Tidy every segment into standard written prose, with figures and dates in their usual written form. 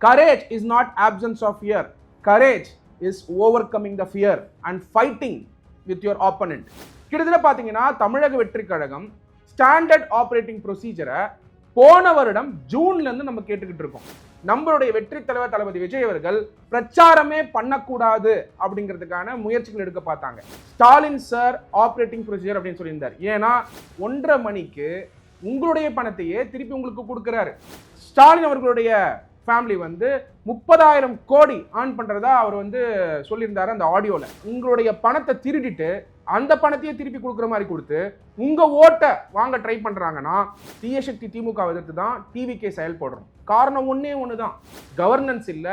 Courage is not absence of fear. Courage is overcoming the fear and fighting with your opponent. கிட்டத்தட்ட பார்த்தீங்கன்னா தமிழக வெற்றி கழகம் standard operating ப்ரொசீஜரை போன வருடம் ஜூன்ல இருந்து நம்ம கேட்டுக்கிட்டு இருக்கோம். நம்மளுடைய வெற்றி தலைவர் தளபதி விஜய் அவர்கள் பிரச்சாரமே பண்ணக்கூடாது அப்படிங்கிறதுக்கான முயற்சிகள் எடுக்க பார்த்தாங்க. ஸ்டாலின் சார் ஆப்ரேட்டிங் ப்ரொசீஜர் அப்படின்னு சொல்லியிருந்தார். ஏன்னா 1:30 மணிக்கு உங்களுடைய பணத்தையே திருப்பி உங்களுக்கு கொடுக்கிறாரு. ஸ்டாலின் அவர்களுடைய ஃபேமிலி வந்து 30,000 கோடி ஆன் பண்றதா அவர் வந்து சொல்லியிருந்தாரு அந்த ஆடியோல. உங்களுடைய பணத்தை திருடிட்டு அந்த பணத்தையே திருப்பி கொடுக்குற மாதிரி கொடுத்து உங்க ஓட்டை வாங்க ட்ரை பண்றாங்கன்னா தீய சக்தி திமுக எதிர்த்து தான் டிவிகே செயல்படுறோம். காரணம் ஒன்னே ஒண்ணுதான், கவர்னன்ஸ் இல்ல,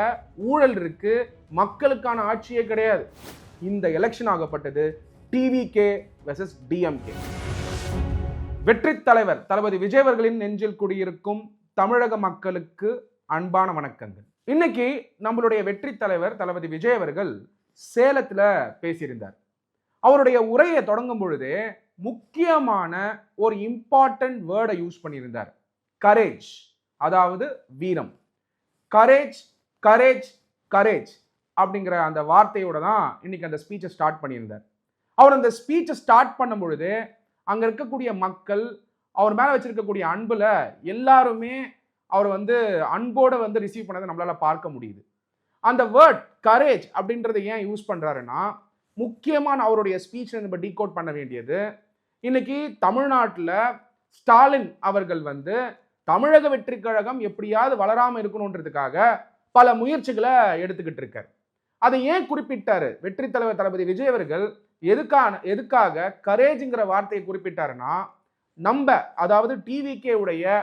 ஊழல் இருக்கு, மக்களுக்கான ஆட்சியே கிடையாது. இந்த எலெக்ஷன் ஆகப்பட்டது டிவிகே வெர்சஸ் டிஎம்கே. வெற்றி தலைவர் தளபதி விஜய் அவர்களின் நெஞ்சில் குடியிருக்கும் தமிழக மக்களுக்கு அன்பான வணக்கங்கள். இன்னைக்கு நம்மளுடைய வெற்றி தலைவர் தளபதி விஜய் அவர்கள் சேலத்துல பேசியிருந்தார். அவருடைய உரையை தொடங்கும் பொழுது முக்கியமான ஒரு இம்பார்ட்டன்ட் வேர்டை யூஸ் பண்ணியிருந்தார், கரேஜ், அதாவது வீரம். கரேஜ் கரேஜ் கரேஜ் அப்படிங்கிற அந்த வார்த்தையோட தான் இன்னைக்கு அந்த ஸ்பீச்சை ஸ்டார்ட் பண்ணியிருந்தார். அவர் அந்த ஸ்பீச்சை ஸ்டார்ட் பண்ணும் பொழுது அங்க இருக்கக்கூடிய மக்கள் அவர் மேல வச்சிருக்கக்கூடிய அன்புல எல்லாருமே அவர் வந்து அன்போட வந்து ரிசீவ் பண்ணதை நம்மளால பார்க்க முடியுது. அந்த வேர்ட் கரேஜ் அப்படின்றத ஏன் யூஸ் பண்றாருன்னா, முக்கியமான அவருடைய ஸ்பீச்சை நம்ம டீகோட் பண்ண வேண்டியது, இன்னைக்கு தமிழ்நாட்டில் ஸ்டாலின் அவர்கள் வந்து தமிழக வெற்றி கழகம் எப்படியாவது வளராம இருக்கணுன்றதுக்காக பல முயற்சிகளை எடுத்துக்கிட்டு இருக்காரு. அதை ஏன் குறிப்பிட்டாரு வெற்றி தலைவர் தளபதி விஜய் அவர்கள்? எதுக்காக கரேஜ்ங்கிற வார்த்தையை குறிப்பிட்டாருன்னா, நம்ம அதாவது டிவிகே உடைய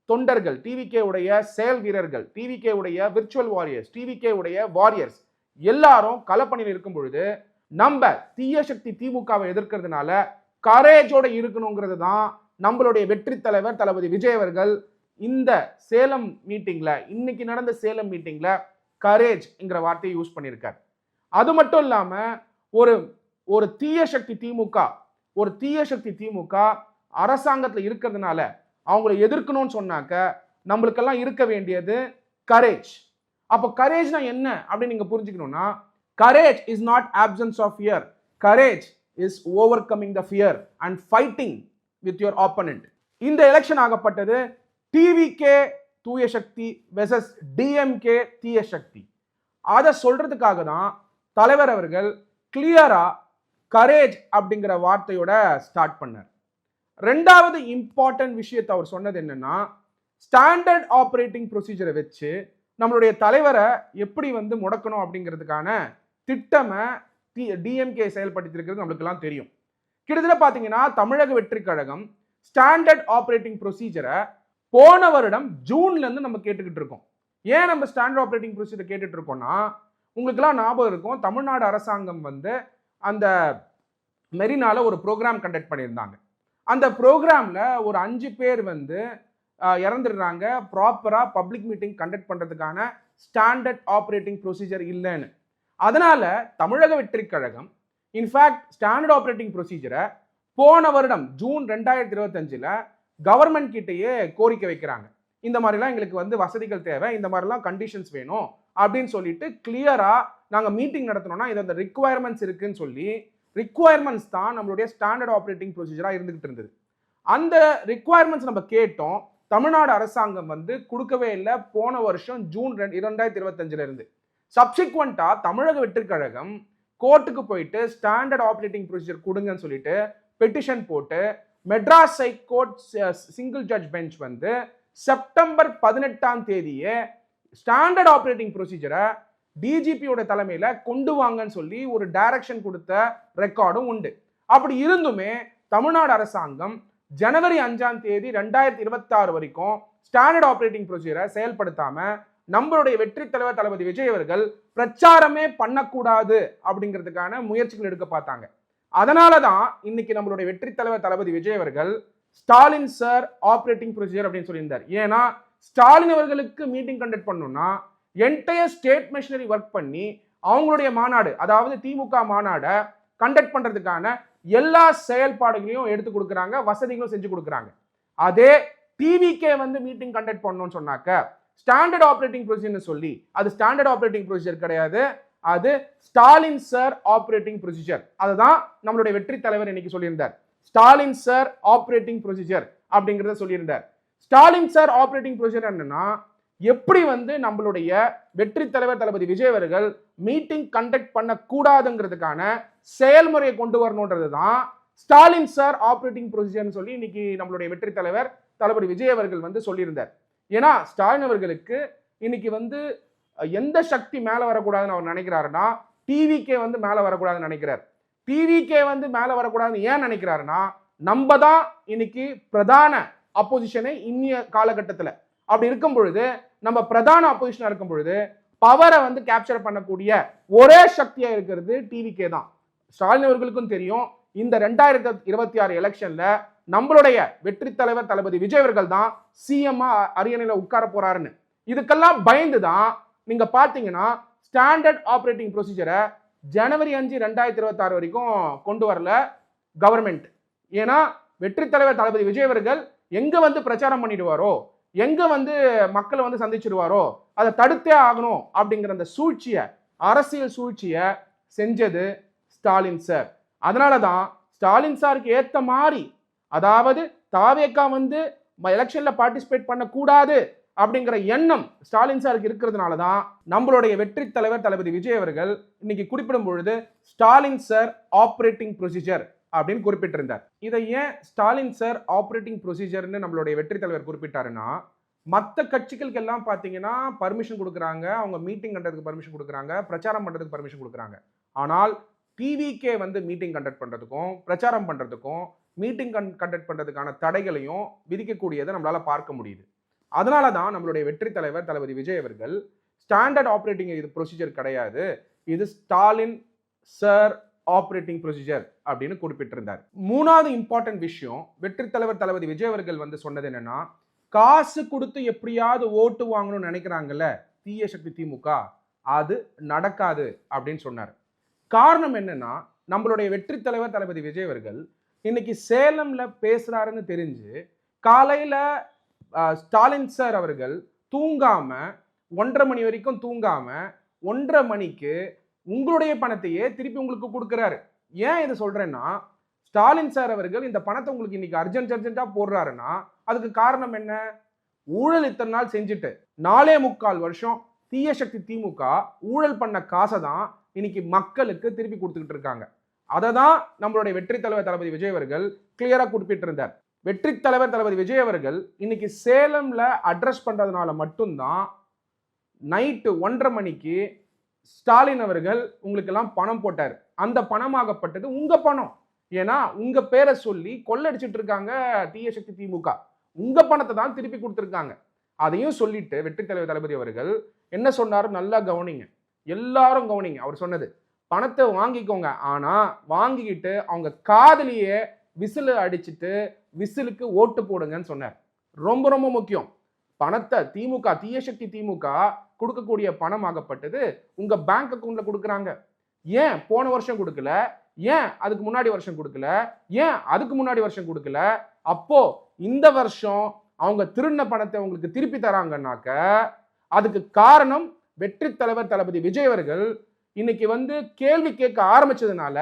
தொண்டர்கள், டிவிகே உடைய செயல் வீரர்கள், டிவிகே உடைய விர்ச்சுவல் வாரியர்ஸ், டிவிகே உடைய வாரியர்ஸ் எல்லாரும் களப்பணியில் இருக்கும் பொழுது நம்ம தீய சக்தி திமுகவை எதிர்க்கிறதுனால கரேஜோட இருக்கணுங்கிறது தான் நம்மளுடைய வெற்றி தலைவர் தளபதி விஜய் அவர்கள் இந்த சேலம் மீட்டிங்ல, இன்னைக்கு நடந்த சேலம் மீட்டிங்ல கரேஜ்ங்கிற வார்த்தையை யூஸ் பண்ணியிருக்கார். அது மட்டும் இல்லாம ஒரு தீய சக்தி திமுக அரசாங்கத்தில் இருக்கிறதுனால அவங்களை எதிர்க்கணும்னு சொன்னாக்க நம்மளுக்கெல்லாம் இருக்க வேண்டியது கரேஜ். அப்போ கரேஜ்னா என்ன அப்படின்னு நீங்க புரிஞ்சுக்கணும்னா, courage is not absence of fear. Courage is overcoming the fear and fighting with your opponent. இந்த எலெக்ஷன் ஆகப்பட்டது டிவிகே தூய சக்தி வெர்சஸ் டிஎம்கே தீய சக்தி. அதை சொல்றதுக்காக தான் தலைவர் அவர்கள் கிளியரா கரேஜ் அப்படிங்கிற வார்த்தையோட ஸ்டார்ட் பண்ணார். ரெண்டாவது இம்பார்ட்டன்ட் விஷயத்தை அவர் சொன்னது என்னன்னா, ஸ்டாண்டர்ட் ஆப்ரேட்டிங் ப்ரொசீஜரை வச்சு நம்மளுடைய தலைவரை எப்படி வந்து முடக்கணும் அப்படிங்கிறதுக்கான திட்டமை டிஎம்கே செயல்படுத்தி இருக்கிறது நம்மளுக்கெல்லாம் தெரியும். கிட்டத்தட்ட பார்த்தீங்கன்னா தமிழக வெற்றி கழகம் ஸ்டாண்டர்ட் ஆப்ரேட்டிங் ப்ரொசீஜரை போன வருடம் ஜூன்ல இருந்து நம்ம கேட்டுக்கிட்டு இருக்கோம். ஏன் நம்ம ஸ்டாண்டர்ட் ஆப்ரேட்டிங் ப்ரொசீஜர் கேட்டுட்டு இருக்கோம்னா, உங்களுக்கெல்லாம் ஞாபகம் இருக்கும், தமிழ்நாடு அரசாங்கம் வந்து அந்த மெரினால ஒரு ப்ரோக்ராம் கண்டக்ட் பண்ணியிருந்தாங்க. அந்த ப்ரோக்ராம்ல ஒரு 5 பேர் வந்து இறந்துடுறாங்க. ப்ராப்பரா பப்ளிக் மீட்டிங் கண்டக்ட் பண்றதுக்கான ஸ்டாண்டர்ட் ஆப்ரேட்டிங் ப்ரொசீஜர் இல்லைன்னு. அதனால தமிழக வெற்றி கழகம் இன்ஃபேக்ட் ஸ்டாண்டர்ட் ஆப்ரேட்டிங் ப்ரொசீஜரை போன வருடம் ஜூன் 2025 கவர்மெண்ட் கிட்டேயே கோரிக்கை வைக்கிறாங்க. இந்த மாதிரிலாம் எங்களுக்கு வந்து வசதிகள் தேவை, இந்த மாதிரிலாம் கண்டிஷன்ஸ் வேணும் அப்படின்னு சொல்லிட்டு கிளியரா நாங்க மீட்டிங் நடத்தணும்னா இது அந்த ரிக்குவயர்மெண்ட்ஸ் இருக்குன்னு சொல்லி, ரிக்குவயர்மெண்ட்ஸ் தான் நம்மளுடைய ஸ்டாண்டர்ட் ஆப்ரேட்டிங் ப்ரொசீஜரா இருந்துகிட்டு இருந்தது. அந்த ரிக்குவயர்மெண்ட்ஸ் நம்ம கேட்டோம், தமிழ்நாடு அரசாங்கம் வந்து கொடுக்கவே இல்லை போன வருஷம் ஜூன் 2025 இருந்து. சப்சிக்வெண்டா தமிழக வெற்றி கழகம் கோர்ட்டுக்கு போயிட்டு ஸ்டாண்டர்ட் ஆப்ரேட்டிங் ப்ரொசீஜர் கொடுங்கன்னு சொல்லிட்டு பெட்டிஷன் போட்டு Madras high court single judge bench வந்து செப்டம்பர் 18 ஸ்டாண்டர்ட் ஆப்ரேட்டிங் ப்ரொசீஜரை டிஜிபியோட தலைமையில கொண்டு வாங்கன்னு சொல்லி ஒரு டைரக்ஷன் கொடுத்த ரெக்கார்டும் உண்டு. அப்படி இருந்துமே தமிழ்நாடு அரசாங்கம் ஜனவரி 5 2026 வரைக்கும் ஸ்டாண்டர்ட் ஆப்ரேட்டிங் ப்ரொசீஜரை செயல்படுத்தாம நம்மளுடைய வெற்றி தலைவர் தளபதி விஜய் அவர்கள் பிரச்சாரமே பண்ணக்கூடாது அப்படிங்கிறதுக்கான முயற்சிகள் எடுக்க பார்த்தாங்க. அதனாலதான் இன்னைக்கு நம்மளுடைய வெற்றி தலைவர் தளபதி விஜய் அவர்கள் ஸ்டாலின் சார் ஆப்ரேட்டிங் ப்ரொசீஜர் அப்படின்னு சொல்லியிருந்தார். ஏன்னா ஸ்டாலின் அவர்களுக்கு மீட்டிங் கண்டக்ட் பண்ணணும்னா என்டையர் ஸ்டேட் மிஷனரி ஒர்க் பண்ணி அவங்களுடைய மாநாடு, அதாவது திமுக மாநாடை கண்டக்ட் பண்றதுக்கான எல்லா செயல்பாடுகளையும் எடுத்து கொடுக்குறாங்க, வசதிகளும் செஞ்சு கொடுக்குறாங்க. அதே டிவிகே வந்து மீட்டிங் கண்டக்ட் பண்ணணும்னு சொன்னாக்க ஸ்டாண்டர்ட் ஆப்ரேட்டிங் ப்ரொசீஜர்னு சொல்லி, அது ஸ்டாண்டர்ட் ஆப்ரேட்டிங் ப்ரொசீஜர் கிடையாது, அது ஸ்டாலின் சார் ஆப்ரேட்டிங் ப்ரொசீஜர். அதுதான் நம்மளுடைய வெற்றி தலைவர் இன்னைக்கு சொல்லியிருந்தார். ஸ்டாலின் சார் ஆப்ரேட்டிங் ப்ரொசீஜர் அப்படிங்கறத சொல்லியிருந்தார். ஸ்டாலின் சார் ஆப்ரேட்டிங் ப்ரொசீஜர் என்னன்னா, எப்படி நம்மளுடைய வெற்றி தலைவர் தளபதி விஜய் அவர்கள் மீட்டிங் கண்டக்ட் பண்ண கூடாதுங்கிறதுக்கான செயல்முறையை கொண்டு வரணும்ன்றது தான் ஸ்டாலின் சார் ஆப்ரேட்டிங் ப்ரொசீஜர்னு சொல்லி இன்னைக்கு நம்மளுடைய வெற்றி தலைவர் தளபதி விஜய் அவர்கள் சொல்லியிருந்தார். ஏன்னா ஸ்டாலின் அவர்களுக்கு இன்னைக்கு எந்த சக்தி மேல வரக்கூடாதுன்னு அவர் நினைக்கிறாருன்னா, டிவிகே மேல வரக்கூடாதுன்னு நினைக்கிறார். டிவிகே மேல வரக்கூடாதுன்னு ஏன் நினைக்கிறாருன்னா, நம்ம தான் இன்னைக்கு பிரதான அப்போசிஷனை இன்னிய காலகட்டத்தில். அப்படி இருக்கும் பொழுது, நம்ம பிரதான அப்போசிஷனா இருக்கும் பொழுது பவரை கேப்சர் பண்ணக்கூடிய ஒரே சக்தியா இருக்கிறது டிவிகே தான். ஸ்டாலின் அவர்களுக்கும் தெரியும், இந்த 2026 எலெக்ஷன்ல நம்மளுடைய வெற்றி தலைவர் தளபதி விஜய் அவர்கள் தான் சிஎம் அரியணையில உட்கார போறாருன்னு. இதுக்கெல்லாம் பயந்து தான் நீங்க பாத்தீங்கன்னா ஸ்டாண்டர்ட் ஆப்ரேட்டிங் ப்ரொசீஜரை ஜனவரி 5, 2026 வரைக்கும் கொண்டு வரல கவர்மெண்ட். ஏன்னா வெற்றி தலைவர் தளபதி விஜய் அவர்கள் எங்க பிரச்சாரம் பண்ணிடுவாரோ, எங்க மக்களை சந்திச்சிடுவாரோ, அதை தடுத்தே ஆகணும் அப்படிங்கிற அந்த சூழ்ச்சியை, அரசியல் சூழ்ச்சியை செஞ்சது ஸ்டாலின் சார். அதனாலதான் ஸ்டாலின் சாருக்கு ஏத்த மாதிரி, அதாவது தாவேகா எலெக்ஷன்ல பார்ட்டிசிபேட் பண்ணக்கூடாது அப்படிங்கிற எண்ணம் ஸ்டாலின் சாருக்கு இருக்கிறதுனால தான் நம்மளுடைய வெற்றி தலைவர் தளபதி விஜய் அவர்கள் இன்னைக்கு குறிப்பிடும் பொழுது ஸ்டாலின் சார் ஆப்ரேட்டிங் ப்ரொசீஜர் அப்படின்னு குறிப்பிட்டிருந்தார். இதை ஏன் ஸ்டாலின் சார் ஆப்ரேட்டிங் ப்ரொசீஜர்னு நம்மளுடைய வெற்றி தலைவர் குறிப்பிட்டாருன்னா, மற்ற கட்சிகளுக்கு எல்லாம் பார்த்தீங்கன்னா பர்மிஷன் கொடுக்குறாங்க, அவங்க மீட்டிங் கண்டதுக்கு பர்மிஷன் கொடுக்குறாங்க, பிரச்சாரம் பண்றதுக்கு பர்மிஷன் கொடுக்குறாங்க. ஆனால் டிவிகே மீட்டிங் கண்டக்ட் பண்றதுக்கும் பிரச்சாரம் பண்றதுக்கும் மீட்டிங் கண்டக்ட் பண்றதுக்கான தடைகளையும் விதிக்கக்கூடியதை நம்மளால பார்க்க முடியுது. அதனால தான் நம்மளுடைய வெற்றி தலைவர் தளபதி விஜய் அவர்கள் ஸ்டாண்டர்ட் ஆப்ரேட்டிங் இது ப்ரொசீஜர் கிடையாது, இது ஸ்டாலின் சார் ஆப்ரேட்டிங் ப்ரொசீஜர் அப்படின்னு குறிப்பிட்டிருந்தார். மூணாவது இம்பார்ட்டன்ட் விஷயம் வெற்றி தலைவர் தளபதி விஜய் அவர்கள் சொன்னது என்னன்னா, காசு கொடுத்து எப்படியாவது ஓட்டு வாங்கணும்னு நினைக்கிறாங்கல்ல தீய சக்தி திமுக, அது நடக்காது அப்படின்னு சொன்னார். காரணம் என்னன்னா, நம்மளுடைய வெற்றி தலைவர் தளபதி விஜய் அவர்கள் இன்னைக்கு சேலம்ல பேசுறாருன்னு தெரிஞ்சு காலையில ஸ்டாலின் சார் அவர்கள் தூங்காம 1:30 மணி வரைக்கும் தூங்காம 1:30 மணிக்கு உங்களுடைய பணத்தையே திருப்பி உங்களுக்கு கொடுக்கிறாரு. ஏன் இதை சொல்றேன்னா, ஸ்டாலின் சார் அவர்கள் இந்த பணத்தை உங்களுக்கு இன்னைக்கு அர்ஜென்டா போடுறாருன்னா அதுக்கு காரணம் என்ன? ஊழல் இத்தனை நாள் செஞ்சுட்டு 4.25 வருஷம் தீய சக்தி திமுக ஊழல் பண்ண காசை தான் இன்னைக்கு மக்களுக்கு திருப்பி கொடுத்துக்கிட்டு இருக்காங்க. அதை தான் நம்மளுடைய வெற்றி தலைவர் தளபதி விஜய் அவர்கள் கிளியரா குறிப்பிட்டிருந்தார். வெற்றி தலைவர் தளபதி விஜய் அவர்கள் இன்னைக்கு சேலம்ல அட்ரஸ் பண்றதுனால மட்டும்தான் நைட்டு 1:30 மணிக்கு ஸ்டாலின் அவர்கள் உங்களுக்கு எல்லாம் பணம் போட்டார். அந்த பணமாகப்பட்டது உங்க பணம். ஏன்னா உங்க பேரை சொல்லி கொள்ளடிச்சிட்டு இருக்காங்க தீய சக்தி திமுக. உங்க பணத்தை தான் திருப்பி கொடுத்துருக்காங்க. அதையும் சொல்லிட்டு வெற்றி தலைவர் தளபதி அவர்கள் என்ன சொன்னாரு நல்லா கவனிங்க, எல்லாரும் கவனிங்க. அவர் சொன்னது, பணத்தை வாங்கிக்கோங்க, ஆனா வாங்கிக்கிட்டு அவங்க காதலியே விசில் அடிச்சுட்டு விசிலுக்கு ஓட்டு போடுங்கன்னு சொன்னார். ரொம்ப ரொம்ப முக்கியம். பணத்தை திமுக தீய சக்தி திமுக கொடுக்கக்கூடிய பணமாகப்பட்டது உங்க பேங்க் அக்கௌண்ட்ல கொடுக்குறாங்க. ஏன் போன வருஷம் கொடுக்கல? ஏன் அதுக்கு முன்னாடி வருஷம் கொடுக்கல? ஏன் அதுக்கு முன்னாடி வருஷம் கொடுக்கல? அப்போ இந்த வருஷம் அவங்க திருண்ண பணத்தை உங்களுக்கு திருப்பி தராங்கன்னாக்க அதுக்கு காரணம் வெற்றி தலைவர் தளபதி விஜய் அவர்கள் இன்னைக்கு கேள்வி கேட்க ஆரம்பிச்சதுனால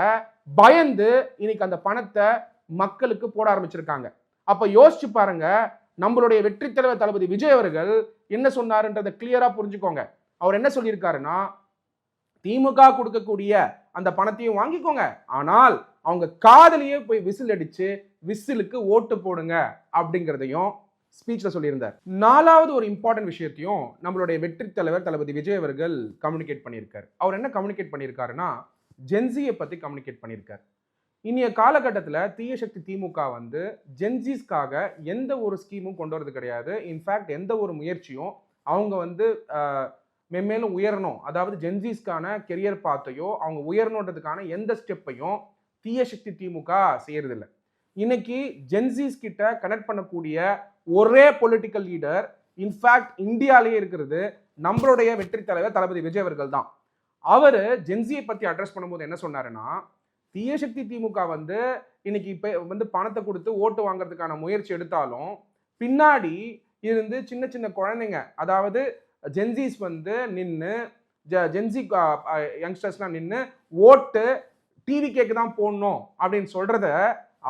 பயந்து இன்னைக்கு அந்த பணத்தை மக்களுக்கு போட ஆரம்பிச்சிருக்காங்க. அப்ப யோசிச்சு பாருங்க, நம்மளுடைய வெற்றி தலைவர் தளபதி விஜய் அவர்கள் என்ன சொன்னாருன்றதை கிளியரா புரிஞ்சுக்கோங்க. அவர் என்ன சொல்லியிருக்காருன்னா, திமுக கொடுக்கக்கூடிய அந்த பணத்தையும் வாங்கிக்கோங்க, ஆனால் அவங்க காதலியே போய் விசில் அடிச்சு விசிலுக்கு ஓட்டு போடுங்க அப்படிங்கிறதையும் ஸ்பீச்ல சொல்லியிருந்தார். நாலாவது ஒரு இம்பார்ட்டன்ட் விஷயத்தையும் நம்மளுடைய வெற்றி தலைவர் தளபதி விஜய் அவர்கள் கம்யூனிகேட் பண்ணியிருக்காரு. அவர் என்ன கம்யூனிகேட் பண்ணியிருக்காருன்னா, ஜென்சியை பத்தி கம்யூனிகேட் பண்ணியிருக்காரு. இனிய காலகட்டத்தில் தீய சக்தி திமுக ஜென்சிஸ்க்காக எந்த ஒரு ஸ்கீமும் கொண்டு வரது கிடையாது. இன்ஃபேக்ட் எந்த ஒரு முயற்சியும் அவங்க மென்மேலும் உயரணும், அதாவது ஜென்சிஸ்க்கான கெரியர் பாத்தையோ அவங்க உயரணுன்றதுக்கான எந்த ஸ்டெப்பையும் தீய சக்தி திமுக செய்யறதில்லை. இன்னைக்கு ஜென்சிஸ் கிட்ட கனெக்ட் பண்ணக்கூடிய ஒரே பொலிட்டிக்கல் லீடர் இன்ஃபேக்ட் இந்தியாலேயே இருக்கிறது நம்மளுடைய வெற்றி தலைவர் தளபதி விஜய் அவர்கள் தான். அவரு ஜென்சியை பத்தி அட்ரஸ் பண்ணும்போது என்ன சொன்னாருன்னா, தீய சக்தி திமுக இன்னைக்கு இப்ப பணத்தை கொடுத்து ஓட்டு வாங்குறதுக்கான முயற்சி எடுத்தாலும் பின்னாடி இருந்து சின்ன சின்ன குழந்தைங்க, அதாவது ஜென்சிஸ் வந்து நின்று, ஜென்சி யங்ஸ்டர்ஸ்லாம் நின்று ஓட்டு டிவிகேக்கு தான் போடணும் அப்படின்னு சொல்றத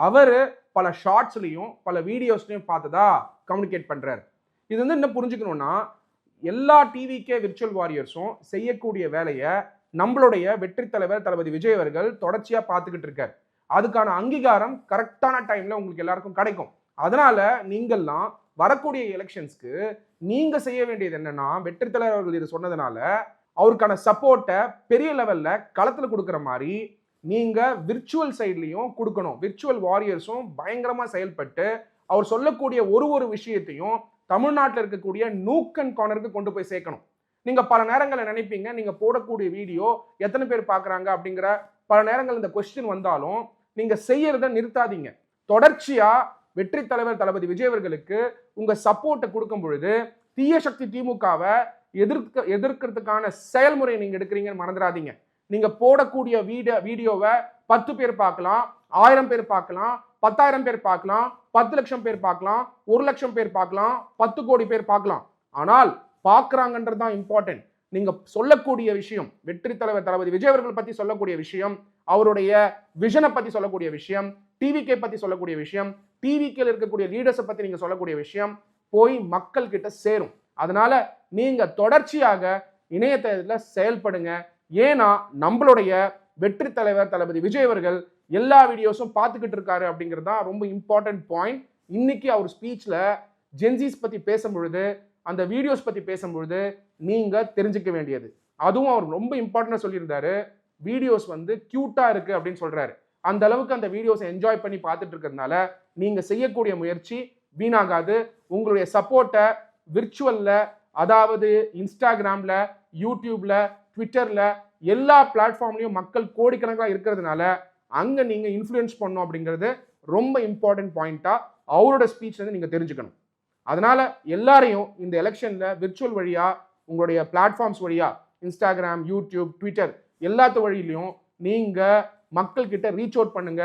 அவரு பல ஷார்ட்ஸ்லையும் பல வீடியோஸ்லையும் பார்த்ததா கம்யூனிகேட் பண்றாரு. இது வந்து என்ன புரிஞ்சுக்கணும்னா, எல்லா டிவிகே விர்ச்சுவல் வாரியர்ஸும் செய்யக்கூடிய வேலையை நம்மளுடைய வெற்றி தலைவர் தளபதி விஜய் அவர்கள் தொடர்ச்சியா பார்த்துக்கிட்டு இருக்காரு. அதுக்கான அங்கீகாரம் கரெக்டான டைம்ல உங்களுக்கு எல்லாருக்கும் கிடைக்கும். அதனால நீங்கள்லாம் வரக்கூடிய எலெக்ஷன்ஸ்க்கு நீங்க செய்ய வேண்டியது என்னன்னா, வெற்றி தலைவர் அவர்கள் இது சொன்னதுனால அவருக்கான சப்போர்ட்டை பெரிய லெவல்ல களத்துல கொடுக்குற மாதிரி நீங்க விர்ச்சுவல் சைட்லயும் கொடுக்கணும். விர்ச்சுவல் வாரியர்ஸும் பயங்கரமா செயல்பட்டு அவர் சொல்லக்கூடிய ஒரு விஷயத்தையும் தமிழ்நாட்டில் இருக்கக்கூடிய நூக் அண்ட் கார்னருக்கு கொண்டு போய் சேர்க்கணும். நீங்க பல நேரங்களில் நினைப்பீங்க, நீங்க போடக்கூடிய வீடியோ எத்தனை பேர் பார்க்குறாங்க அப்படிங்கிற பல நேரங்கள் இந்த கொஸ்டின் வந்தாலும் நீங்க செய்யறத நிறுத்தாதீங்க. தொடர்ச்சியா வெற்றி தலைவர் தளபதி விஜய் அவர்களுக்கு உங்க சப்போர்ட்டை கொடுக்கும் பொழுது தீய சக்தி திமுகவை எதிர்க்கிறதுக்கான செயல்முறை நீங்க எடுக்கிறீங்கன்னு மறந்துடாதீங்க. நீங்க போடக்கூடிய வீடியோவை 10 பேர் பார்க்கலாம், 1000 பேர் பார்க்கலாம், 10,000 பேர் பார்க்கலாம், 10 லட்சம் பேர் பார்க்கலாம், 1 லட்சம் பேர் பார்க்கலாம், 10 கோடி பேர் பார்க்கலாம். ஆனால் பார்க்கறாங்கன்றது தான் இம்பார்ட்டன்ட். நீங்க சொல்லக்கூடிய விஷயம், வெற்றி தலைவர் தளபதி விஜய் அவர்கள் பத்தி சொல்லக்கூடிய விஷயம், அவருடைய விஷனை பத்தி சொல்லக்கூடிய விஷயம், டிவிகே பத்தி சொல்லக்கூடிய விஷயம், டிவிகேல இருக்கக்கூடிய லீடர்ஸை பத்தி நீங்க சொல்லக்கூடிய விஷயம் போய் மக்கள் கிட்ட சேரும். அதனால நீங்க தொடர்ச்சியாக இணையதளத்துல செயல்படுங்க. ஏன்னா நம்மளுடைய வெற்றி தலைவர் தளபதி விஜய் அவர்கள் எல்லா வீடியோஸும் பார்த்துக்கிட்டு இருக்காரு அப்படிங்கிறது தான் ரொம்ப இம்பார்ட்டன்ட் பாயிண்ட். இன்னைக்கு அவர் ஸ்பீச்ல ஜென்சிஸ் பத்தி பேசும்பொழுது, அந்த வீடியோஸ் பத்தி பேசும்பொழுது நீங்க தெரிஞ்சுக்க வேண்டியது, அதுவும் அவர் ரொம்ப இம்பார்ட்டன்டா சொல்லியிருந்தாரு, வீடியோஸ் வந்து கியூட்டா இருக்கு அப்படின்னு சொல்றாரு. அந்த அளவுக்கு அந்த வீடியோஸை என்ஜாய் பண்ணி பார்த்துட்டு இருக்கிறதுனால நீங்க செய்யக்கூடிய முயற்சி வீணாகாது. உங்களுடைய சப்போர்ட்டை விர்ச்சுவல்ல, அதாவது இன்ஸ்டாகிராம்ல, யூடியூப்ல, ட்விட்டர்ல, எல்லா பிளாட்ஃபார்ம்லயும் மக்கள் கோடிக்கணக்காக இருக்கிறதுனால அங்க நீங்க இன்ஃப்ளூயன்ஸ் பண்ணணும் அப்படிங்கிறது ரொம்ப இம்பார்ட்டன்ட் பாயிண்டா அவரோட ஸ்பீச்ல இருந்து நீங்க தெரிஞ்சுக்கணும். அதனால எல்லாரையும் இந்த எலெக்ஷன்ல விர்ச்சுவல் வழியா, உங்களுடைய பிளாட்ஃபார்ம்ஸ் வழியா, இன்ஸ்டாகிராம், யூடியூப், ட்விட்டர் எல்லாத்து வழியிலையும் நீங்க மக்கள் கிட்ட ரீச் அவுட் பண்ணுங்க.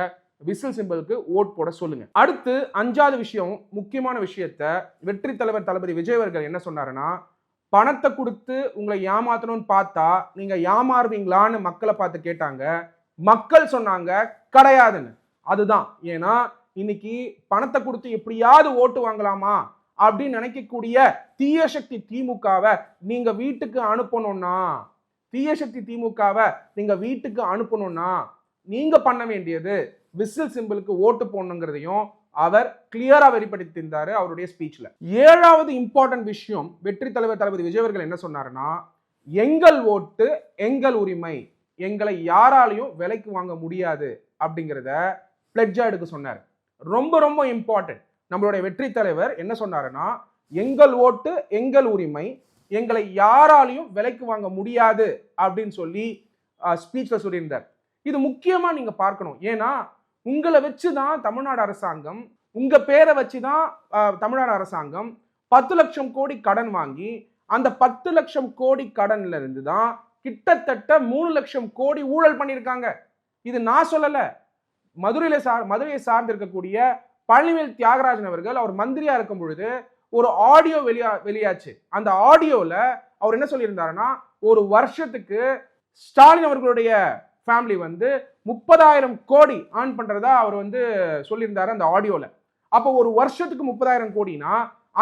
விசில் சிம்பிளுக்கு ஓட் போட சொல்லுங்க. அடுத்து 5வது விஷயம், முக்கியமான விஷயத்த வெற்றி தலைவர் தளபதி விஜய் அவர்கள் என்ன சொன்னாருன்னா, பணத்தை கொடுத்து உங்களை ஏமாத்தணும்னு பார்த்தா நீங்க ஏமாறுவீங்களான்னு மக்களை பார்த்து கேட்டாங்க. மக்கள் சொன்னாங்க கிடையாதுன்னு. அதுதான், ஏன்னா இன்னைக்கு பணத்தை கொடுத்து எப்படியாவது ஓட்டு வாங்கலாமா அப்படின்னு நினைக்கக்கூடிய தீய சக்தி திமுகவை நீங்க வீட்டுக்கு அனுப்பணும்னா, தீய சக்தி திமுகவை நீங்க வீட்டுக்கு அனுப்பணும்னா நீங்க பண்ண வேண்டியது விசில் சிம்பிளுக்கு ஓட்டு போடணுங்கிறதையும் அவர் கிளியரா வெளிப்படுத்தியிருந்தாரு அவருடைய ஸ்பீச்ல. 7வது இம்பார்ட்டன்ட் விஷயம், வெற்றி தலைவர் தளபதி விஜய் அவர்கள் என்ன சொன்னாருன்னா, எங்கள் ஓட்டு எங்கள் உரிமை, எங்களை யாராலையும் விலைக்கு வாங்க முடியாது அப்படிங்கிறத பிளட்ஜா எடுக்க சொன்னார். ரொம்ப ரொம்ப இம்பார்ட்டன்ட். நம்மளுடைய வெற்றி தலைவர் என்ன சொன்னாருன்னா, எங்கள் ஓட்டு எங்கள் உரிமை, எங்களை யாராலையும் விலைக்கு வாங்க முடியாது அப்படின்னு சொல்லி ஸ்பீச்ல சொல்லியிருந்தார். இது முக்கியமா நீங்க பார்க்கணும். ஏன்னா உங்களை வச்சுதான் தமிழ்நாடு அரசாங்கம், உங்க பேரை வச்சுதான் தமிழ்நாடு அரசாங்கம் 10 லட்சம் கோடி கடன் வாங்கி, அந்த 10 லட்சம் கோடி கடன்ல இருந்து தான் கிட்டத்தட்ட 3 லட்சம் கோடி ஊழல் பண்ணியிருக்காங்க. இது நான் சொல்லல, மதுரையை சார்ந்து இருக்கக்கூடிய பழனிவேல் தியாகராஜன் அவர்கள் அவர் மந்திரியா இருக்கும் பொழுது ஒரு ஆடியோ வெளியாச்சு. அந்த ஆடியோல அவர் என்ன சொல்லியிருந்தாருன்னா, ஒரு வருஷத்துக்கு ஸ்டாலின் அவர்களுடைய ஃபேமிலி வந்து 30,000 கோடி ஏர்ன் பண்றதா அவர் வந்து சொல்லியிருந்தாரு அந்த ஆடியோல. அப்போ ஒரு வருஷத்துக்கு 30,000 கோடினா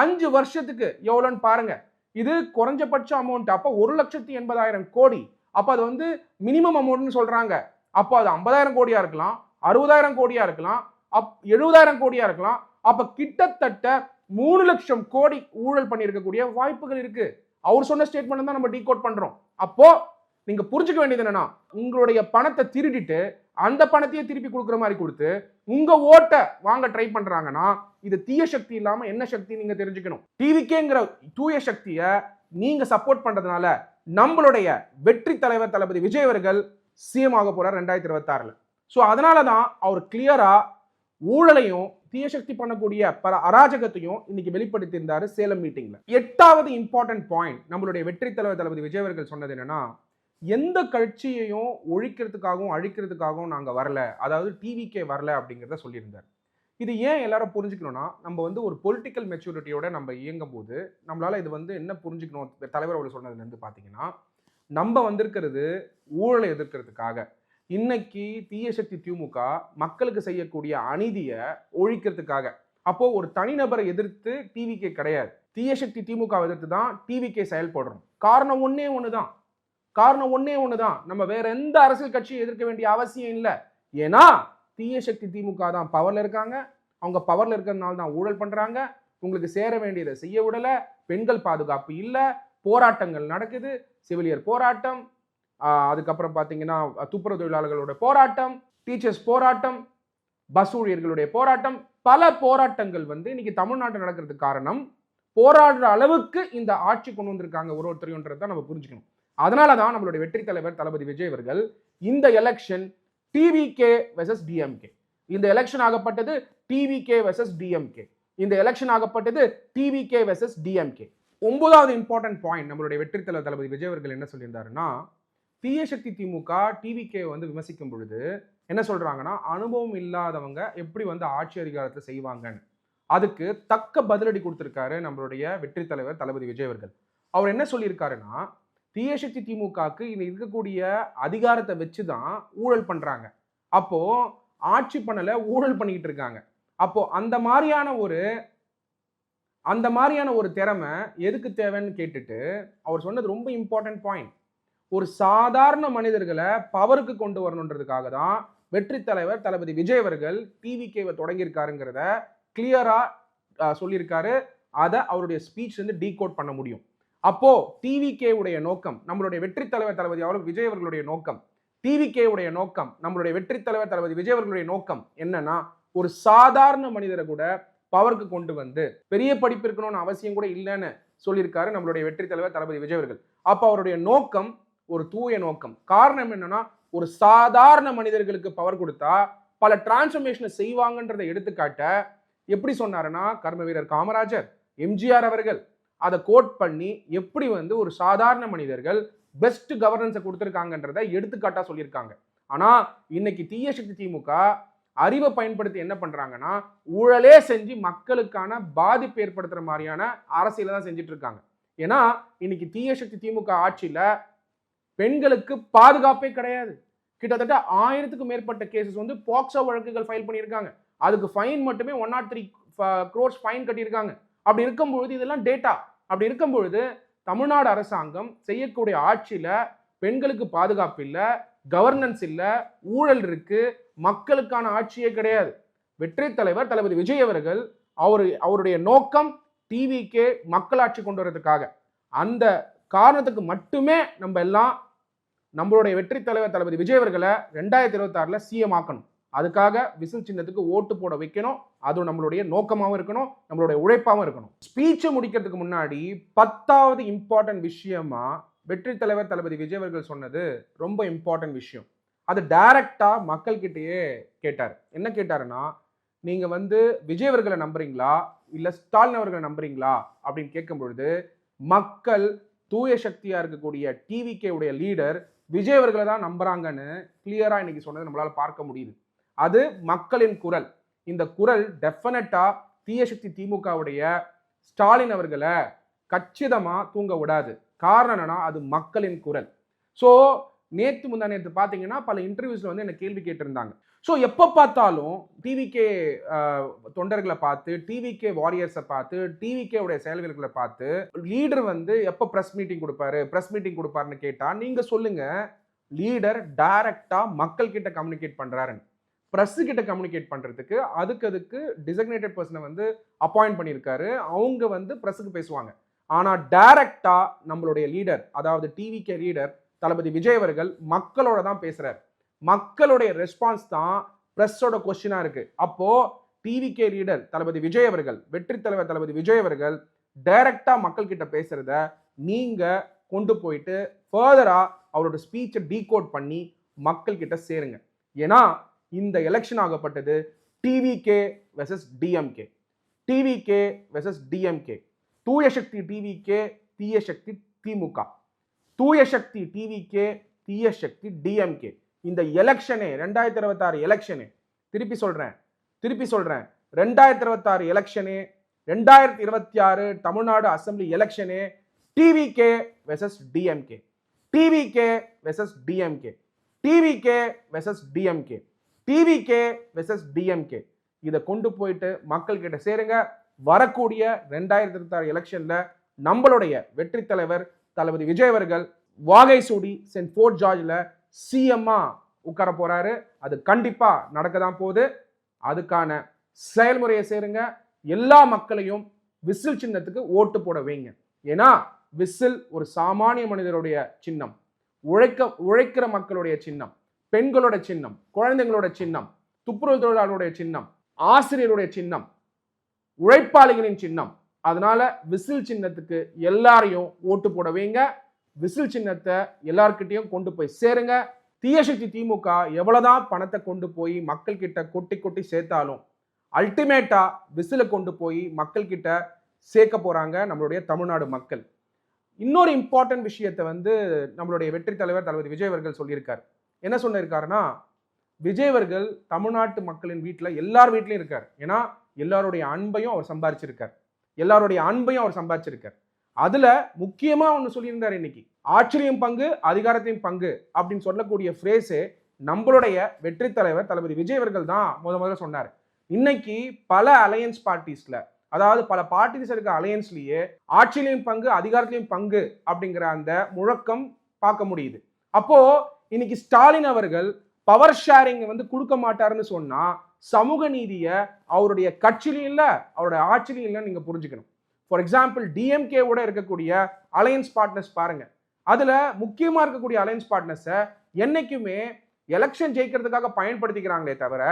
5 வருஷத்துக்கு எவ்வளோன்னு பாருங்க. இது குறைஞ்சபட்ச அமௌண்ட். அப்போ 1,80,000 கோடி. அப்போ அது வந்து மினிமம் அமௌண்ட்னு சொல்றாங்க. அப்போ அது 50,000 கோடியா இருக்கலாம், 60,000 கோடியா இருக்கலாம், 70,000 கோடியா இருக்கலாம். அப்ப கிட்டத்தட்ட 3 லட்சம் கோடி ஊழல் பண்ணியிருக்கக்கூடிய வாய்ப்புகள் இருக்கு. அவர் சொன்ன ஸ்டேட்மெண்ட் தான் நம்ம டீகோட் பண்றோம். அப்போ நீங்க புரிஞ்சுக்க வேண்டியது என்னன்னா, உங்களுடைய பணத்தை திருடிட்டு அந்த பணத்தையே திருப்பி கொடுக்குற மாதிரி கொடுத்து உங்க ஓட்டை வாங்க ட்ரை பண்றாங்கன்னா, இது தீய சக்தி இல்லாம என்ன சக்தி நீங்க தெரிஞ்சுக்கணும். டிவிகேங்கிற தூய சக்தியை நீங்க சப்போர்ட் பண்றதுனால நம்மளுடைய வெற்றி தலைவர் தளபதி விஜய் அவர்கள் சிஎம் ஆக போறார் 2026ல. ஸோ அதனாலதான் அவர் கிளியரா ஊழலையும் தீய சக்தி பண்ணக்கூடிய பல அராஜகத்தையும் இன்னைக்கு வெளிப்படுத்தியிருந்தாரு சேலம் மீட்டிங்ல. 8வது இம்பார்ட்டன்ட் பாயிண்ட், நம்மளுடைய வெற்றி தலைவர் தளபதி விஜய் அவர்கள் சொன்னது என்னன்னா, எந்த கட்சியையும் ஒழிக்கிறதுக்காகவும் அழிக்கிறதுக்காகவும் நாங்க வரல, அதாவது டிவிகே வரல அப்படிங்கிறத சொல்லியிருந்தார். இது ஏன் எல்லாரும் புரிஞ்சுக்கணும்னா, நம்ம வந்து ஒரு பொலிட்டிக்கல் மெச்சூரிட்டியோட நம்ம இயங்கும் போது, நம்மளால இது வந்து என்ன புரிஞ்சுக்கணும் தலைவர் அவர்கள் சொன்னதுலேருந்து பார்த்தீங்கன்னா, நம்ம வந்திருக்கிறது ஊழலை எதிர்க்கிறதுக்காக. இன்னைக்கு தீய சக்தி திமுக மக்களுக்கு செய்யக்கூடிய அநீதிய ஒழிக்கிறதுக்காக. அப்போ ஒரு தனிநபரை எதிர்த்து டிவிகே கிடையாது. தீய சக்தி திமுகவை எதிர்த்து தான் டிவிகே செயல்படுறோம். காரணம் ஒண்ணே ஒண்ணுதான். காரணம் ஒண்ணே ஒண்ணுதான். நம்ம வேற எந்த அரசியல் கட்சியை எதிர்க்க வேண்டிய அவசியம் இல்ல. ஏன்னா தீய சக்தி திமுக தான் பவர்ல இருக்காங்க. அவங்க பவர்ல இருக்கிறதுனால தான் ஊழல் பண்றாங்க. உங்களுக்கு சேர வேண்டியதை செய்ய விடல. பெண்கள் பாதுகாப்பு இல்ல. போராட்டங்கள் நடக்குது. செவிலியர் போராட்டம், அதுக்கப்புறம் பார்த்தீங்கன்னா துப்புரவு தொழிலாளர்களோட போராட்டம், டீச்சர்ஸ் போராட்டம், பஸ் ஊழியர்களுடைய போராட்டம், பல போராட்டங்கள் வந்து இன்னைக்கு தமிழ்நாட்டில் நடக்கிறதுக்கு காரணம் போராடுற அளவுக்கு இந்த ஆட்சி கொண்டு வந்திருக்காங்க ஒருத்தரையும் நம்ம புரிஞ்சுக்கணும். அதனால தான் நம்மளுடைய வெற்றி தலைவர் தளபதி விஜய் அவர்கள் இந்த எலெக்ஷன் டிவிகே வெர்சஸ் டிஎம்கே, இந்த எலெக்ஷன் ஆகப்பட்டது டிவிகே வெர்சஸ் டிஎம்கே, இந்த எலெக்ஷன் ஆகப்பட்டது டிவிகே வெர்சஸ் டிஎம்கே. 9வது இம்பார்ட்டன்ட் பாயிண்ட் நம்மளுடைய வெற்றி தலைவர் தளபதி விஜய் அவர்கள் என்ன சொல்லியிருந்தாருன்னா, தீய சக்தி திமுக டிவிகே வந்து விமர்சிக்கும் பொழுது என்ன சொல்றாங்கன்னா, அனுபவம் இல்லாதவங்க எப்படி வந்து ஆட்சி அதிகாரத்தை செய்வாங்கன்னு. அதுக்கு தக்க பதிலடி கொடுத்திருக்காரு நம்மளுடைய வெற்றி தலைவர் தளபதி விஜய் அவர்கள். அவர் என்ன சொல்லியிருக்காருன்னா, தீய சக்தி திமுகக்கு இங்க இருக்கக்கூடிய அதிகாரத்தை வச்சுதான் ஊழல் பண்றாங்க. அப்போ ஆட்சி பண்ணல, ஊழல் பண்ணிக்கிட்டு இருக்காங்க. அப்போ அந்த மாதிரியான ஒரு திறமை எதுக்கு தேவைன்னு கேட்டுட்டு அவர் சொன்னது ரொம்ப இம்பார்ட்டன்ட் பாயிண்ட். ஒரு சாதாரண மனிதர்களை பவருக்கு கொண்டு வரணுன்றதுக்காக தான் வெற்றி தலைவர் தளபதி விஜய் அவர்கள் டிவிகேவை தொடங்கியிருக்காருங்கிறத கிளியரா சொல்லியிருக்காரு. அதை அவருடைய ஸ்பீச் வந்து டீகோட் பண்ண முடியும். அப்போ டிவிகே உடைய நோக்கம், நம்மளுடைய வெற்றி தலைவர் தளபதி விஜய் அவர்களுடைய நோக்கம், டிவிகே உடைய நோக்கம், நம்மளுடைய வெற்றி தலைவர் தளபதி விஜய் அவர்களுடைய நோக்கம் என்னன்னா, ஒரு சாதாரண மனிதரை கூட பவருக்கு கொண்டு வந்து பெரிய படிப்பு இருக்கணும்னு அவசியம் கூட இல்லைன்னு சொல்லியிருக்காரு நம்மளுடைய வெற்றி தலைவர் தளபதி விஜய் அவர்கள். அப்ப அவருடைய நோக்கம் ஒரு தூய நோக்கம். காரணம் என்னன்னா, ஒரு சாதாரண மனிதர்களுக்கு பவர் கொடுத்தா பல டிரான்ஸ்ஃபர்மேஷனை செய்வாங்கன்றதை எடுத்துக்காட்ட எப்படி சொன்னாருன்னா, கர்ம வீரர் காமராஜர், எம்ஜிஆர் அவர்கள் அதை கோட் பண்ணி எப்படி வந்து ஒரு சாதாரண மனிதர்கள் பெஸ்ட் கவர்னன்ஸை கொடுத்துருக்காங்கன்றதை எடுத்துக்காட்டா சொல்லியிருக்காங்க. ஆனா இன்னைக்கு தீய சக்தி திமுக அறிவை பயன்படுத்தி என்ன பண்றாங்கன்னா, ஊழலே செஞ்சு மக்களுக்கான பாதிப்பு ஏற்படுத்துற மாதிரியான அரசியலை தான் செஞ்சுட்டு இருக்காங்க. ஏன்னா இன்னைக்கு தீய சக்தி திமுக ஆட்சியில பெண்களுக்கு பாதுகாப்பே கிடையாது. கிட்டத்தட்ட 1000க்கும் மேற்பட்ட கேசஸ் வந்து பாக்ஸோ வழக்குகள் ஃபைல் பண்ணியிருக்காங்க. அதுக்கு ஃபைன் மட்டுமே 103 crores ஃபைன் கட்டியிருக்காங்க. அப்படி இருக்கும்பொழுது இதெல்லாம் டேட்டா. அப்படி இருக்கும்பொழுது தமிழ்நாடு அரசாங்கம் செய்யக்கூடிய ஆட்சியில பெண்களுக்கு பாதுகாப்பு இல்ல, கவர்னன்ஸ் இல்ல, ஊழல் இருக்கு, மக்களுக்கான ஆட்சியே கிடையாது. வெற்றி தலைவர் தளபதி விஜய் அவர்கள் அவருடைய நோக்கம் டிவிகே மக்களாட்சி கொண்டு வரதுக்காக. அந்த காரணத்துக்கு மட்டுமே நம்ம எல்லாம் நம்மளுடைய வெற்றி தலைவர் தளபதி விஜய் அவர்களை 2026ல சிஎம் ஆக்கணும். அதுக்காக விசில் சின்னத்துக்கு ஓட்டு போட வைக்கணும். அது நம்மளுடைய நோக்கமாகவும் இருக்கணும், நம்மளுடைய உழைப்பாகவும் இருக்கணும். ஸ்பீச்சை முடிக்கிறதுக்கு முன்னாடி 10வது இம்பார்ட்டன்ட் விஷயமா வெற்றி தலைவர் தளபதி விஜய் அவர்கள் சொன்னது ரொம்ப இம்பார்ட்டன்ட் விஷயம். அது டைரக்டா மக்கள் கிட்டேயே கேட்டார். என்ன கேட்டாருன்னா, நீங்க வந்து விஜய் அவர்களை நம்புறீங்களா இல்ல ஸ்டாலின் அவர்களை நம்புறீங்களா அப்படின்னு கேட்கும் பொழுது மக்கள் தூய சக்தியா இருக்கக்கூடிய டிவிகே உடைய லீடர் விஜய் அவர்களை தான் நம்புறாங்கன்னு கிளியரா இன்னைக்கு சொன்னது நம்மளால பார்க்க முடியுது. அது மக்களின் குரல். இந்த குரல் டெஃபினட்டா தீய சக்தி திமுகவுடைய ஸ்டாலின் அவர்களை கச்சிதமா தூங்க விடாது. காரணம் என்னன்னா, அது மக்களின் குரல். ஸோ முந்தா நேற்று பார்த்தீங்கன்னா பல இன்டர்வியூஸ்ல வந்து என்ன கேள்வி கேட்டிருந்தாங்க. ஸோ எப்போ பார்த்தாலும் டிவிகே தொண்டர்களை பார்த்து, டிவிகே வாரியர்ஸை பார்த்து, டிவிகே உடைய செயல்களை பார்த்து லீடர் வந்து எப்போ ப்ரெஸ் மீட்டிங் கொடுப்பாருன்னு கேட்டா நீங்க சொல்லுங்க, லீடர் டைரக்டா மக்கள் கிட்ட கம்யூனிகேட் பண்றாருன்னு. பிரஸ் கிட்ட கம்யூனிகேட் பண்றதுக்கு அதுக்கு டிசக்னேட்டட் பர்சனை வந்து அப்பாயிண்ட் பண்ணியிருக்காரு. அவங்க வந்து பிரஸுக்கு பேசுவாங்க. ஆனா டைரக்டா நம்மளுடைய லீடர், அதாவது டிவிகே லீடர் தளபதி விஜய் அவர்கள் மக்களோட தான் பேசுறாரு. மக்களுடைய ரெஸ்பான்ஸ் தான் பிரஸோட கொஸ்டினா இருக்கு. அப்போ டிவிகே லீடர் தளபதி விஜய் அவர்கள், வெற்றி தலைவர் தளபதி விஜய் அவர்கள் டைரக்டா மக்கள் கிட்ட பேசுறத நீங்க கொண்டு போயிட்டு ஃபர்தரா அவரோட ஸ்பீச்சை டீகோட் பண்ணி மக்கள் கிட்ட சேருங்க. ஏன்னா இந்த எலெக்ஷன் ஆகப்பட்டது TVK versus DMK, TVK versus DMK, தூய சக்தி டிவிகே, தீய சக்தி திமுக, தூய சக்தி டிவிகே, தீய சக்தி டிஎம்கே. இந்த எலெக்ஷனே 2026 எலெக்ஷனே திருப்பி சொல்றேன், 2026 எலெக்ஷனே, 2026 தமிழ்நாடு அசெம்பிளி எலெக்ஷனே TVK versus DMK, TVK versus DMK, TVK versus DMK, TVK versus DMK. இதை கொண்டு போயிட்டு மக்கள் கிட்ட சேருங்க. வரக்கூடிய 2026 எலெக்ஷன்ல நம்மளுடைய வெற்றி தலைவர் தளபதி விஜய் அவர்கள் வாகை சூடி சென்ட் போர்ட் ஜார்ஜ்ல சிஎம்மா உட்கார போறாரு. அது கண்டிப்பா நடக்கதான் போகுது. அதுக்கான செயல்முறையை சேருங்க. எல்லா மக்களையும் விசில் சின்னத்துக்கு ஓட்டு போட வைங்க. ஏன்னா விசில் ஒரு சாமானிய மனிதருடைய சின்னம், உழைக்கிற மக்களுடைய சின்னம், பெண்களோட சின்னம், குழந்தைங்களோட சின்னம், துப்புரவு தொழிலாளருடைய சின்னம், ஆசிரியருடைய சின்னம், உழைப்பாளிகளின் சின்னம். அதனால விசில் சின்னத்துக்கு எல்லாரையும் ஓட்டு போட வைங்க. விசில் சின்னத்தை எல்லார்கிட்டையும் கொண்டு போய் சேருங்க. தீயசக்தி திமுக எவ்வளவுதான் பணத்தை கொண்டு போய் மக்கள் கிட்ட கொட்டி கொட்டி சேர்த்தாலும் அல்டிமேட்டா விசில கொண்டு போய் மக்கள் கிட்ட சேர்க்க போறாங்க நம்மளுடைய தமிழ்நாடு மக்கள். இன்னொரு இம்பார்ட்டன்ட் விஷயத்தை நம்மளுடைய வெற்றி தலைவர் தளபதி விஜய் அவர்கள் சொல்லியிருக்காரு. என்ன சொல்லியிருக்காருன்னா, விஜய் அவர்கள் தமிழ்நாட்டு மக்களின் வீட்டில் எல்லார் வீட்லையும் இருக்கார். ஏன்னா எல்லாருடைய அன்பையும் அவர் சம்பாதிச்சிருக்கார், எல்லாருடைய அன்பையும் அவர் சம்பாதிச்சிருக்கார். அதுல முக்கியமா ஒன்று சொல்லியிருந்தார், இன்னைக்கு ஆட்சியிலையும் பங்கு அதிகாரத்தையும் பங்கு அப்படின்னு சொல்லக்கூடிய ஃப்ரேஸே நம்மளுடைய வெற்றி தலைவர் தளபதி விஜய் அவர்கள் தான் முதல்ல சொன்னார். இன்னைக்கு பல அலையன்ஸ் பார்ட்டிஸ்ல, அதாவது பல பார்ட்டிஸ் இருக்க அலையன்ஸ்லயே ஆட்சியிலையும் பங்கு அதிகாரத்திலையும் பங்கு அப்படிங்கிற அந்த முழக்கம் பார்க்க முடியுது. அப்போ இன்னைக்கு ஸ்டாலின் அவர்கள் பவர் ஷேரிங் கொடுக்க மாட்டாருன்னு சொன்னா சமூக நீதியை அவருடைய கட்சியிலும் இல்ல அவருடைய ஆட்சியிலும் இல்லைன்னு நீங்க புரிஞ்சுக்கணும். ஃபார் எக்ஸாம்பிள் டிஎம்கே ஓட இருக்கக்கூடிய அலையன்ஸ் பார்ட்னர்ஸ் பாருங்க. அதுல முக்கியமா இருக்கக்கூடிய அலையன்ஸ் பார்ட்னர்ஸை என்னைக்குமே எலெக்ஷன் ஜெயிக்கிறதுக்காக பயன்படுத்திக்கிறாங்களே தவிர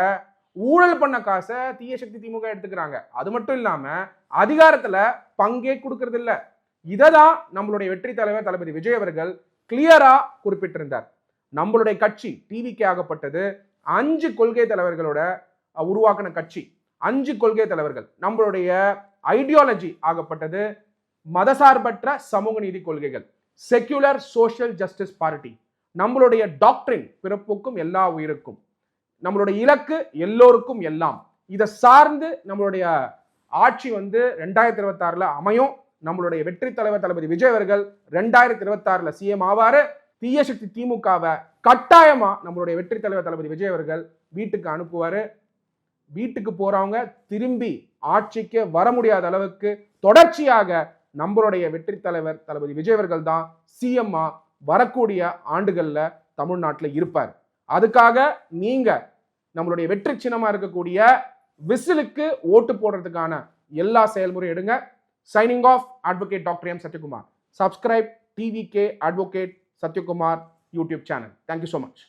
ஊழல் பண்ண காசை தீயசக்தி திமுக எடுத்துக்கிறாங்க. அது மட்டும் இல்லாம அதிகாரத்துல பங்கே கொடுக்கறது இல்ல. இததான் நம்மளுடைய வெற்றி தலைவர் தளபதி விஜய் அவர்கள் கிளியரா குறிப்பிட்டிருந்தார். நம்மளுடைய கட்சி டிவிகே ஆகப்பட்டது 5 கொள்கை தலைவர்களோட உருவாக்கின கட்சி. 5 கொள்கை தலைவர்கள். நம்மளுடைய ஐடியாலஜி ஆகப்பட்டது மதசார்பற்ற சமூக நீதி கொள்கைகள், செக்யூலர் சோஷியல் ஜஸ்டிஸ் பார்ட்டி. நம்மளுடைய டாக்டரின் பிறப்புக்கும் எல்லா உயிருக்கும், நம்மளுடைய இலக்கு எல்லோருக்கும் எல்லாம். இதை சார்ந்து நம்மளுடைய ஆட்சி 2026 அமையும். நம்மளுடைய வெற்றி தலைவர் தளபதி விஜய் அவர்கள் 2026 சிஎம் ஆவாரு. தீயசக்தி திமுகவை கட்டாயமா நம்மளுடைய வெற்றி தலைவர் தளபதி விஜய் அவர்கள் வீட்டுக்கு அனுப்புவாரு. வீட்டுக்கு போறவங்க திரும்பி ஆட்சிக்கு வர முடியாத அளவுக்கு தொடர்ச்சியாக நம்மளுடைய வெற்றி தலைவர் தளபதி விஜய் அவர்கள் தான் சிஎம்மா வரக்கூடிய ஆண்டுகள்ல தமிழ்நாட்டில் இருப்பார். அதுக்காக நீங்க நம்மளுடைய வெற்றி சின்னமா இருக்கக்கூடிய விசிலுக்கு ஓட்டு போடுறதுக்கான எல்லா செயல்முறையும் எடுங்க. Signing off, advocate doctor M Sathyakumar. Subscribe TVK advocate Satyakumar YouTube channel. Thank you so much.